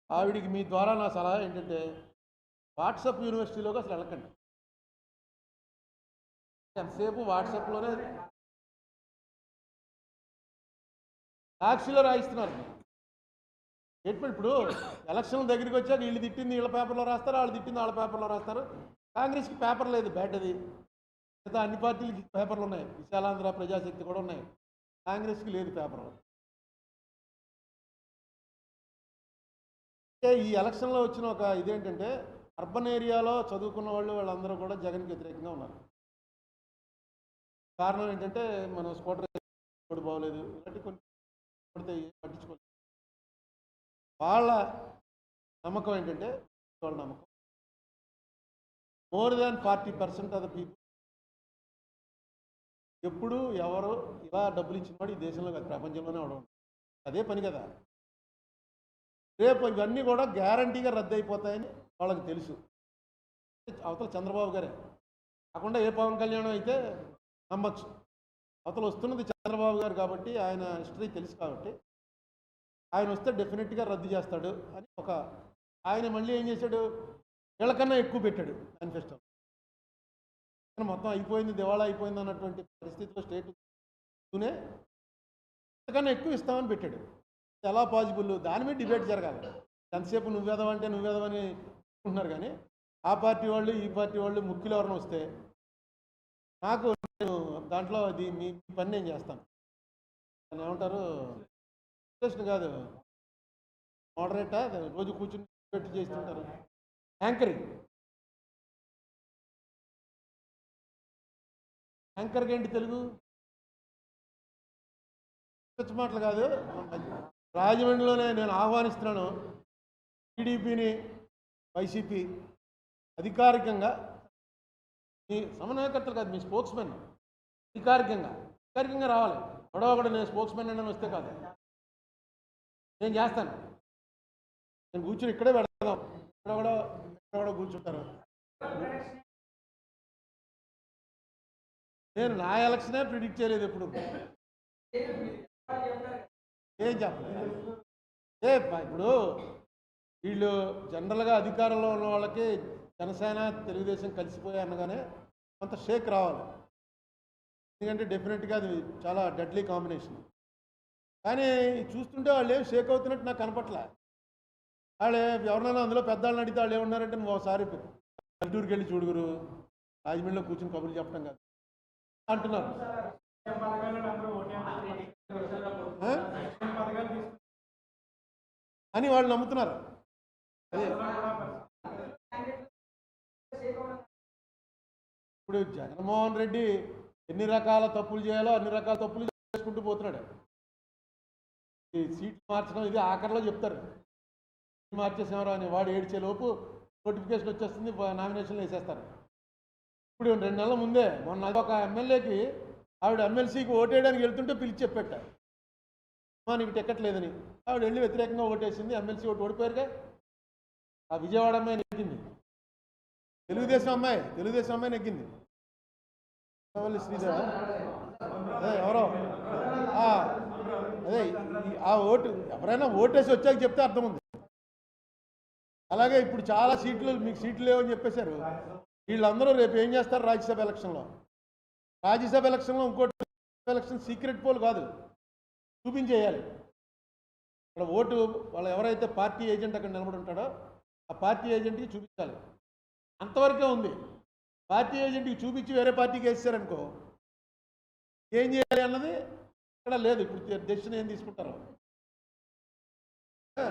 ఆవిడికి మీ ద్వారా నా సలహా ఏంటంటే వాట్సాప్ యూనివర్సిటీలోకి అసలు వెళ్ళకండి. ఎంతసేపు వాట్సాప్లోనే సాక్షిలో రాయిస్తున్నారు. ఇప్పుడు ఎలక్షన్ దగ్గరికి వచ్చాక వీళ్ళు తిట్టింది వీళ్ళ పేపర్లో రాస్తారు, వాళ్ళు తిట్టింది వాళ్ళ పేపర్లో రాస్తారు. కాంగ్రెస్కి పేపర్ లేదు, బ్యాట్ అది. మిగతా అన్ని పార్టీలకి పేపర్లు ఉన్నాయి, విశాలాంధ్ర ప్రజాశక్తి కూడా ఉన్నాయి. కాంగ్రెస్కి లేదు పేపర్. అంటే ఈ ఎలక్షన్లో వచ్చిన ఒక ఇదేంటంటే అర్బన్ ఏరియాలో చదువుకున్న వాళ్ళందరూ కూడా జగన్కి వ్యతిరేకంగా ఉన్నారు. కారణం ఏంటంటే మనం స్కూటర్ కూడా బాగోలేదు, ఇలాంటి కొన్ని పడితే పట్టించుకోలేదు. వాళ్ళ నమ్మకం ఏంటంటే వాళ్ళ నమ్మకం more than 40% of the people ఎప్పుడు ఎవరు ఇలా డబ్బులు ఇచ్చిన వాడు ఈ దేశంలో కాదు, ప్రపంచంలోనే అవడం. అదే పని కదా. రేపు ఇవన్నీ కూడా గ్యారంటీగా రద్దు అయిపోతాయని వాళ్ళకి తెలుసు. అవతల చంద్రబాబు గారే కాకుండా ఏ పవన్ కళ్యాణ్ అయితే నమ్మచ్చు. అవతల వస్తున్నది చంద్రబాబు గారు కాబట్టి ఆయన హిస్టరీ తెలుసు కాబట్టి ఆయన వస్తే డెఫినెట్గా రద్దు చేస్తాడు అని ఒక ఆయన మళ్ళీ ఏం చేశాడు, వీళ్ళకన్నా ఎక్కువ పెట్టాడు మేనిఫెస్టో. మొత్తం అయిపోయింది, దివాళా అయిపోయింది అన్నటువంటి పరిస్థితిలో స్టేట్నే అంతకన్నా ఎక్కువ ఇస్తామని పెట్టాడు. ఎలా పాసిబుల్? దాని మీద డిబేట్ జరగాలి. ఎంతసేపు నువ్వేదవంటే నువ్వేదవని అనుకుంటున్నారు. కానీ ఆ పార్టీ వాళ్ళు ఈ పార్టీ వాళ్ళు ముఖ్యులు ఎవరైనా వస్తే నాకు నేను దాంట్లో అది మీ పని నేను చేస్తాను. అని ఏమంటారు, కాదు మోడరేటా, రోజు కూర్చుని పెట్టి చేస్తుంటారు యాంకరింగ్. యాంకర్కి ఏంటి తెలుగు? మాటలు కాదు. రాజమండ్రిలోనే నేను ఆహ్వానిస్తున్నాను టీడీపీని, వైసీపీ అధికారికంగా మీ సమన్వయకర్తలు కాదు, మీ స్పోక్స్మెన్ అధికారికంగా రావాలి. గొడవ నేను స్పోక్స్మెన్ అని వస్తే కాదు, నేను చేస్తాను. నేను కూర్చుని ఇక్కడే పెడదాం, ఇక్కడ కూడా కూర్చుంటారు. నేను నా ఎలక్షనే ప్రిడిక్ట్ చేయలేదు ఎప్పుడు, ఏం చెప్పలేదు. ఇప్పుడు వీళ్ళు జనరల్గా అధికారంలో ఉన్న వాళ్ళకి జనసేన తెలుగుదేశం కలిసిపోయి అనగానే కొంత షేక్ రావాలి, ఎందుకంటే డెఫినెట్గా అది చాలా డెడ్లీ కాంబినేషన్. కానీ చూస్తుంటే వాళ్ళు ఏం షేక్ అవుతున్నట్టు నాకు కనపట్లే. వాళ్ళు ఎవరినైనా అందులో పెద్దవాళ్ళని అడిగితే వాళ్ళు ఏమన్నారంటే, నువ్వు ఒకసారి పల్లెటూరుకి వెళ్ళి చూడుగురు, రాజమండ్రిలో కూర్చుని కబుర్లు చెప్పడం కాదు అంటున్నారు. అని వాళ్ళు నమ్ముతున్నారు. అదే ఇప్పుడు జగన్మోహన్ రెడ్డి ఎన్ని రకాల తప్పులు చేయాలో అన్ని రకాల తప్పులు చేసుకుంటూ పోతున్నాడు. ఈ సీట్లు మార్చడం ఇది ఆఖరిలో చెప్తారు, మార్చేసేవారు అని. వాడు ఏడ్చేలోపు నోటిఫికేషన్ వచ్చేస్తుంది, నామినేషన్లు వేసేస్తారు. ఇప్పుడు 2 నెలల ముందే మొన్న ఒక ఎమ్మెల్యేకి ఆవిడ ఎమ్మెల్సీకి ఓటేయడానికి వెళ్తుంటే పిలిచి చెప్పారు, నీకు టికెట్ లేదని. ఆవిడ వెళ్ళి వ్యతిరేకంగా ఓటేసింది, ఎమ్మెల్సీ ఓడిపోయారుగా. ఆ విజయవాడ అమ్మాయి నెగ్గింది, తెలుగుదేశం అమ్మాయి నెగ్గింది. శ్రీదేవి అదే ఎవరో అదే ఆ ఓటు ఎవరైనా ఓటేసి వచ్చాక చెప్తే అర్థం ఉంది. అలాగే ఇప్పుడు చాలా సీట్లు మీకు సీట్లు లేవని చెప్పేశారు. వీళ్ళందరూ రేపు ఏం చేస్తారు, రాజ్యసభ ఎలక్షన్లో ఇంకోటి ఎలక్షన్ సీక్రెట్ పోల్ కాదు, చూపించేయాలి. ఇక్కడ ఓటు వాళ్ళు ఎవరైతే పార్టీ ఏజెంట్ అక్కడ నిలబడి ఉంటాడో ఆ పార్టీ ఏజెంట్కి చూపించాలి. అంతవరకే ఉంది. పార్టీ ఏజెంట్కి చూపించి వేరే పార్టీకి వేసారనుకో ఏం చేయాలి అన్నది ఇక్కడ లేదు. ఇప్పుడు డెసిషన్ ఏం తీసుకుంటారో